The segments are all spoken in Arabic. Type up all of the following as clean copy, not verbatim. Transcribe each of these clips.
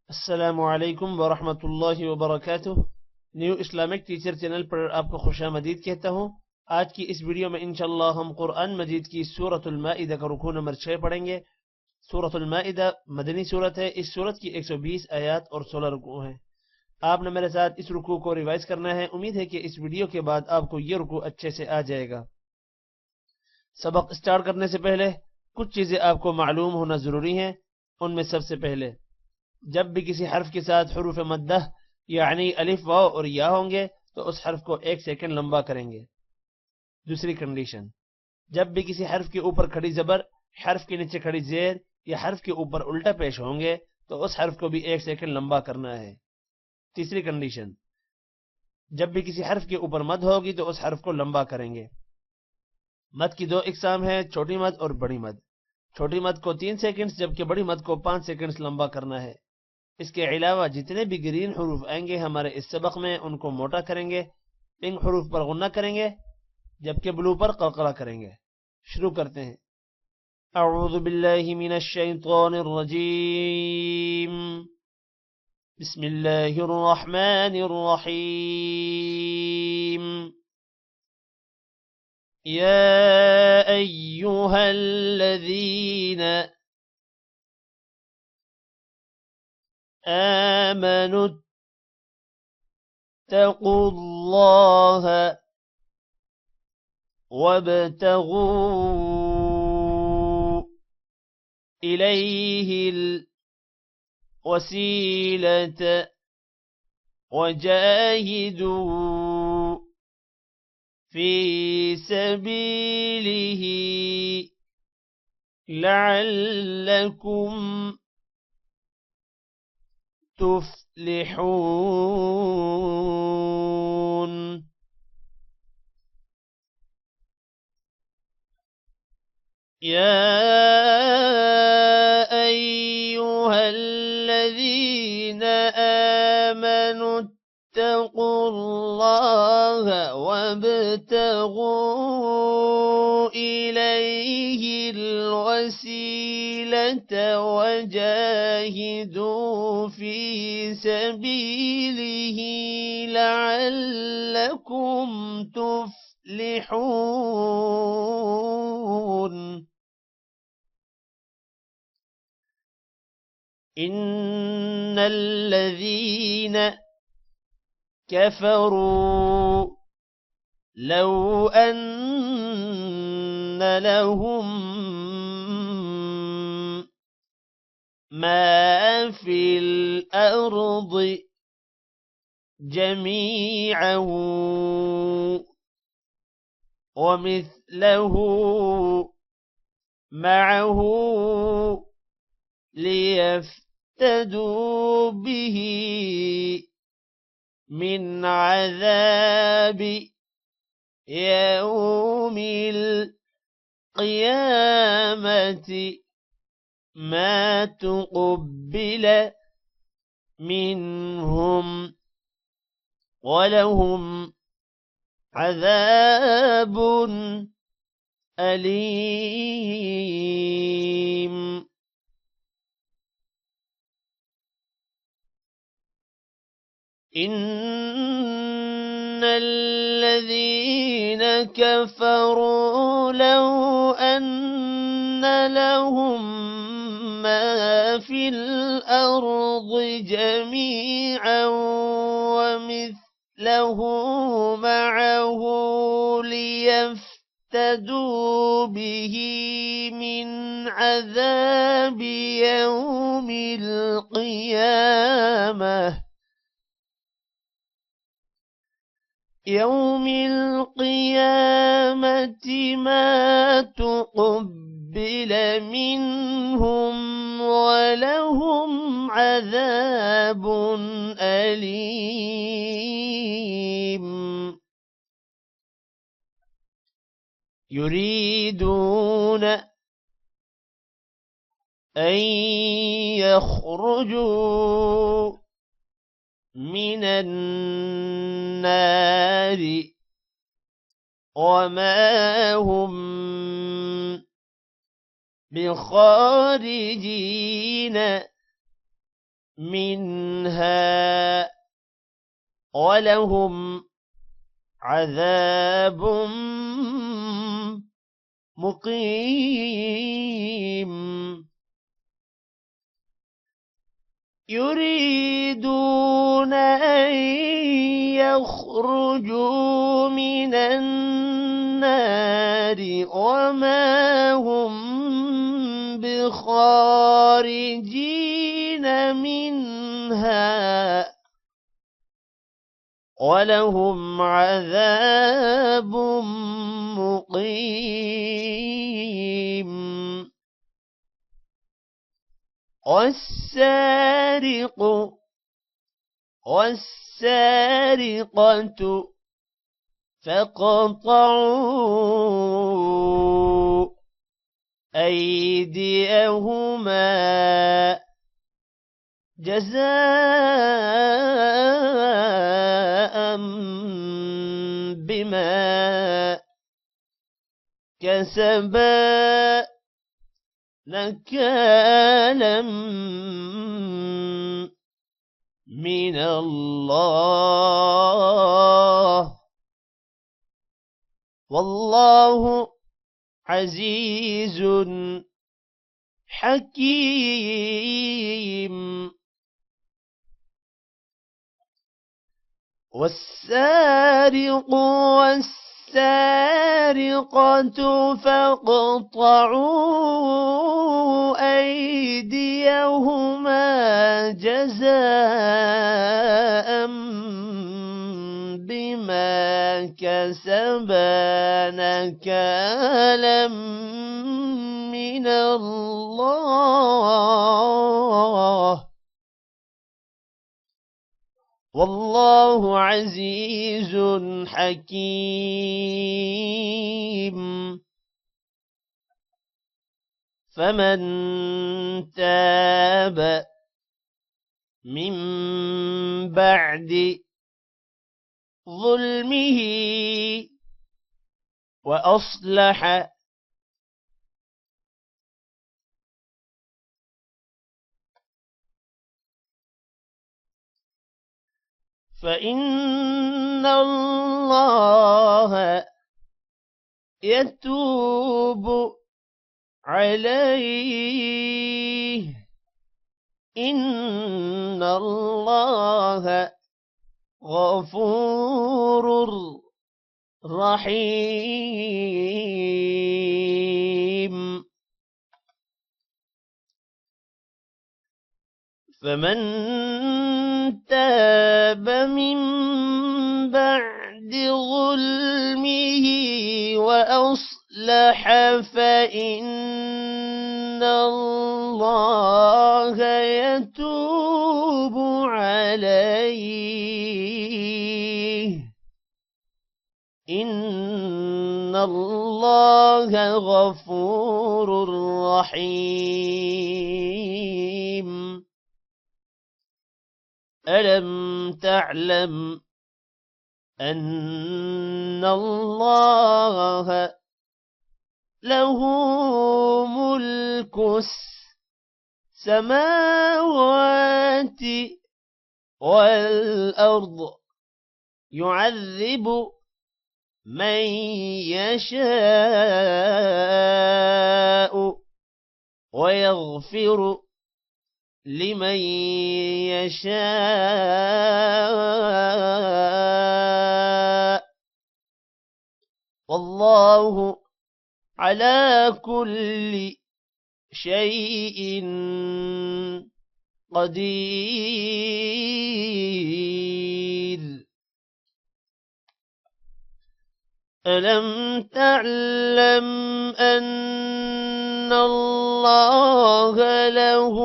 अस्सलामुअलैकुम वरहमतुल्लाहि वबरकातुह। न्यू इस्लामिक टीचर चैनल पर आपको खुशामदीद कहता हूँ। आज की इस वीडियो में इंशाअल्लाह हम कुरान मजीद की सूरतुल माइदा का रुकू नंबर 6 पढ़ेंगे। सूरतुल माइदा मदनी सूरत है। इस सूरत की 120 आयत और 16 रुकू हैं। आपने मेरे साथ इस रुकू को रिवाइज करना है। उम्मीद है कि इस वीडियो के बाद आपको ये रुकू अच्छे से आ जाएगा। सबक स्टार्ट करने से पहले कुछ चीजें आपको मालूम होना जरूरी है। उनमें सबसे पहले, जब भी किसी हर्फ के साथ हुरूफ मद्दा यानी अलिफ वाव और या होंगे तो उस हर्फ को 1 सेकंड लंबा करेंगे। दूसरी कंडीशन, जब भी किसी हर्फ के ऊपर खड़ी जबर, हर्फ के नीचे खड़ी जेर या हर्फ के ऊपर उल्टा पेश होंगे तो उस हर्फ को भी 1 सेकंड लंबा करना है। तीसरी कंडीशन, जब भी किसी हर्फ के ऊपर मद होगी तो उस हर्फ को लंबा करेंगे। मद की दो इकसाम है, छोटी मद और बड़ी मद। छोटी मद को 3 सेकंड जबकि बड़ी मद को 5 सेकंड लंबा करना है। इसके अलावा जितने भी ग्रीन हरूफ आएंगे हमारे इस सबक में उनको मोटा करेंगे, पिंक हरूफ पर गुन्ना करेंगे, जबकि ब्लू पर कलकला करेंगे। शुरू करते हैं। अऊज़ु बिल्लाहि मिनश शैतानिर रजीम। बिस्मिल्लाहिर रहमानिर रहीम। या अय्युहल्लज़ीन आमनु इत्तक़ुल्लाह وابتغوا إليه الوسيلة وجاهدوا في سبيله لعلكم تفلحون. يا أيها الذين آمنوا اتقوا الله وابتغوا إليه الوسيلة وجاهدوا في سبيله لعلكم تفلحون. إن الذين كفروا لو أن لهم ما في الأرض جميعا ومثله معه ليفتدوا به من عذاب يوم القيامة ما تقبل منهم ولهم عذاب أليم. إن الذين كفروا لو أن لهم ما في الأرض جميعا ومثله معه ليفتدوا به من عذاب يوم القيامة ما تقبل منهم ولهم عذاب أليم. يريدون أن يخرجوا من النار وما هم بخارجين منها ولهم عذاب مقيم يريدون أن يخرجوا من النار وما هم بخارجين منها ولهم عذاب مقيم والسارق والسارقة فاقطعوا أيديهما جزاء بما كسبا نكالا من الله والله عزيز حكيم والسارق والسارقة فاقطعوا أيديهما جزاء بما كسبا نكالا من الله والله عزيز حكيم فمن تاب من بعد ظلمه وأصلح فإن الله يتوب عليه إن الله غفور رحيم فمن تاب من بعد ظلمه وأصلح فإن الله يتوب عليه إن الله غفور رحيم ألم تعلم أن الله له ملك السماوات والأرض يعذب من يشاء ويغفر لمن يشاء والله على كل شيء قدير ألم تعلم أن الله له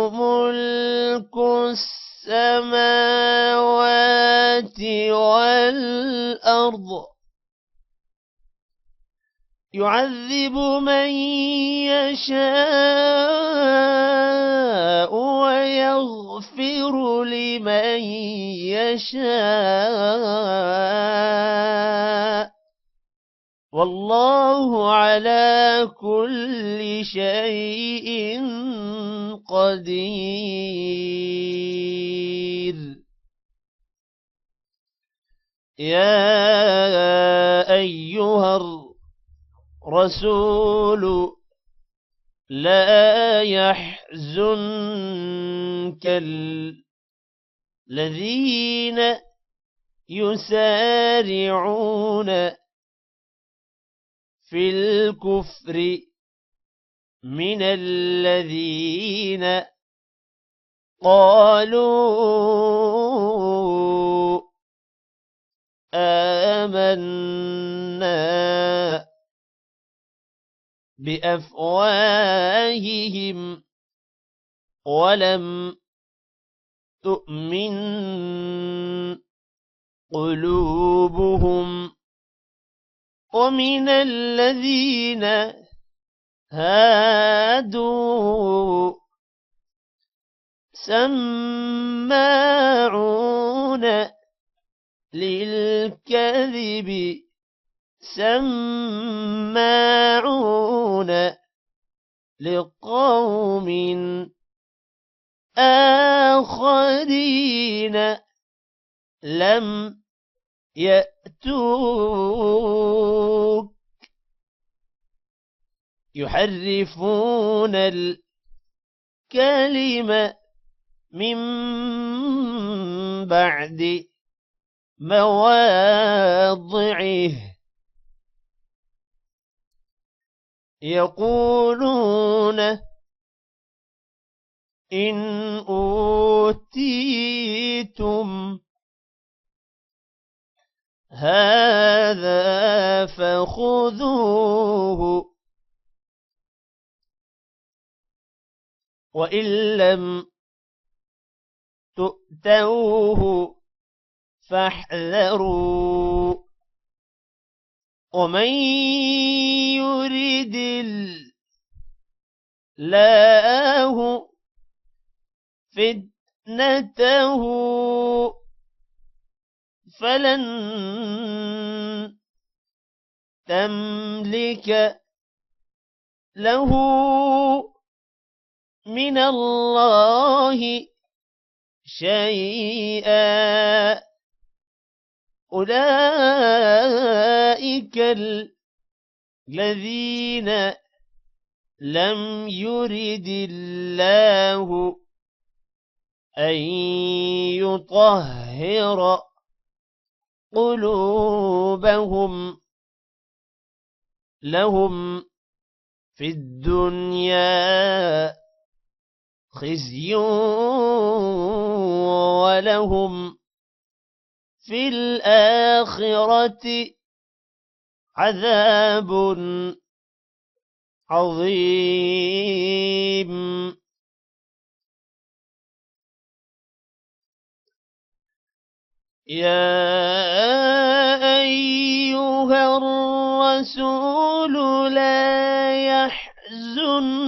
ملك السماوات والأرض يعذب من يشاء ويغفر لمن يشاء والله على كل شيء قدير. يا أيها الرسول لا يحزنك الذين يسارعون في الكفر من الذين قالوا آمنا بأفواههم ولم تؤمن قلوبهم ومن الذين هادوا سماعون للكذب سماعون لقوم آخرين لم يأتوك يحرفون الكلم من بعد مواضعه يقولون إن أوتيتم هذا فخذوه وإن لم تؤتوه فاحذروا ومن يرد الله فتنته فلن تملك له من الله شيئا أولئك الذين لم يرد الله أن يطهر قلوبهم لهم في الدنيا خزي ولهم في الآخرة عذاب عظيم. يا أيها الرسول لا يحزنك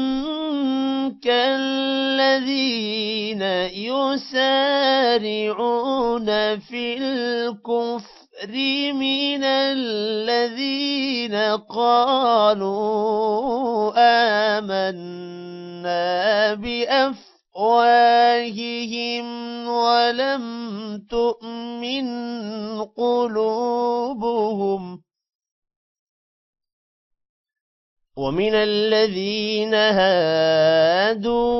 الذين يسارعون في الكفر من الذين قالوا آمنا بأفواههم ولم تؤمن قلوبهم ومن الذين هادوا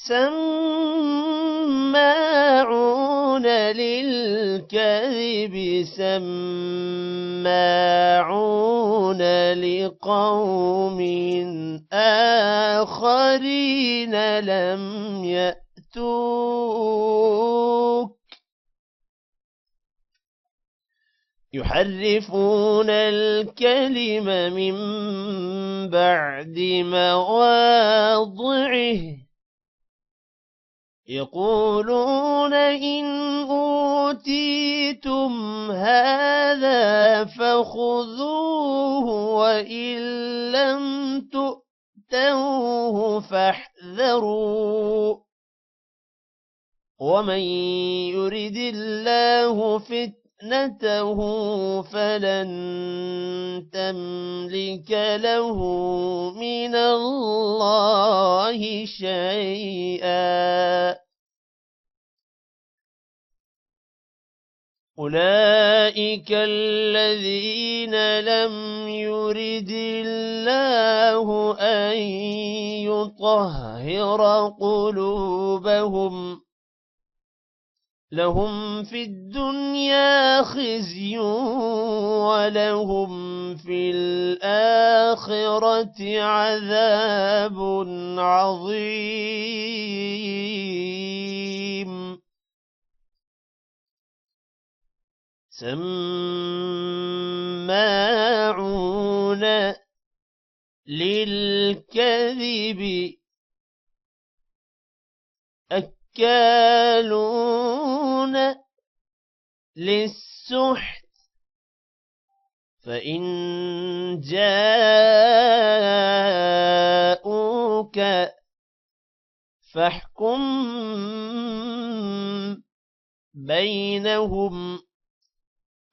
سماعون للكذب سماعون لقوم آخرين لم يأتوك يحرفون الكلم من بعد مواضعه يقولون إن أوتيتم هذا فخذوه وإن لم تؤتوه فاحذروا ومن يرد الله فتنته نته فلن تملك له من الله شيئا أولئك الذين لم يرد الله أن يطهر قلوبهم لهم في الدنيا خزي ولهم في الآخرة عذاب عظيم سماعون للكذب أكالون للسحت فإن جاءوك فاحكم بينهم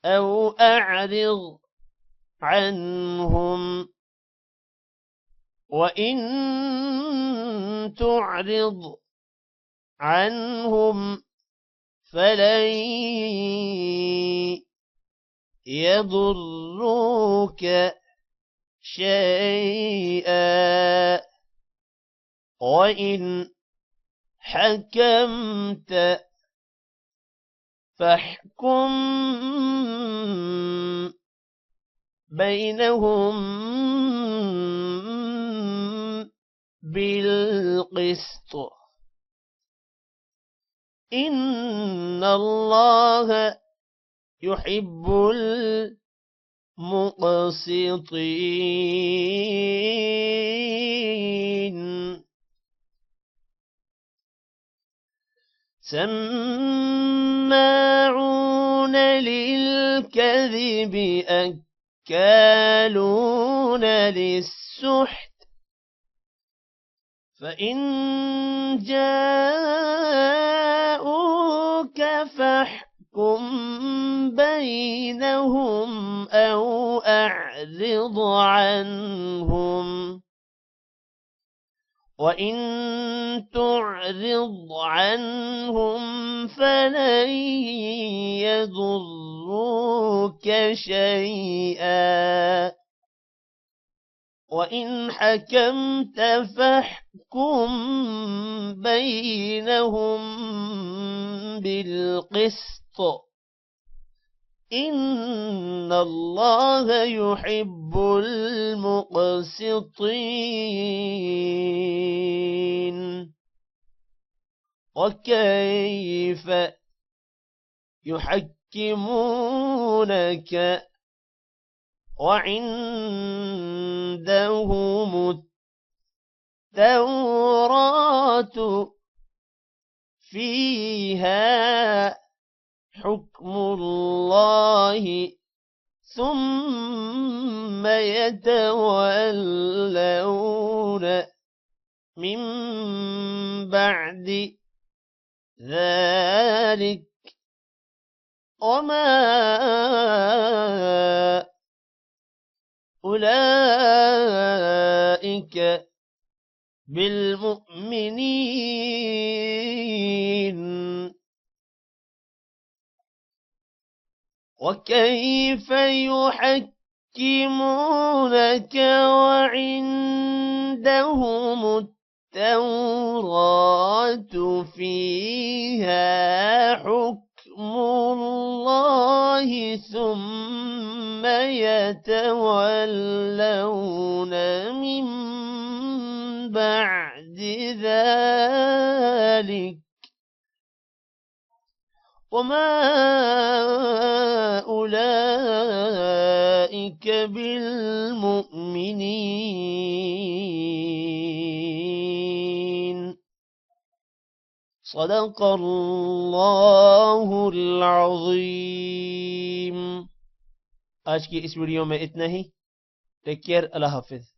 أو أعرض عنهم وإن تعرض عنهم فلن يضروك شيئا وإن حكمت فاحكم بينهم بالقسط إن الله يحب المقسطين سماعون للكذب أكالون للسحت فإن جاءوك فاحكم بينهم أو أعرض عنهم وإن تعرض عنهم فلن يضروك شيئا وإن حكمت فاحكم بينهم بالقسط إن الله يحب المقسطين وكيف يحكمونك وعندهم التوراة فيها حكم الله ثم يتولون من بعد ذلك وما أولئك بالمؤمنين وكيف يحكمونك وعندهم التوراة فيها حكم الله ثم يتولون من بعد ذلك وما أولئك بالمؤمنين صدق الله العظيم। आज की इस वीडियो में इतना ही। टेक केयर, अल्लाह हाफिज।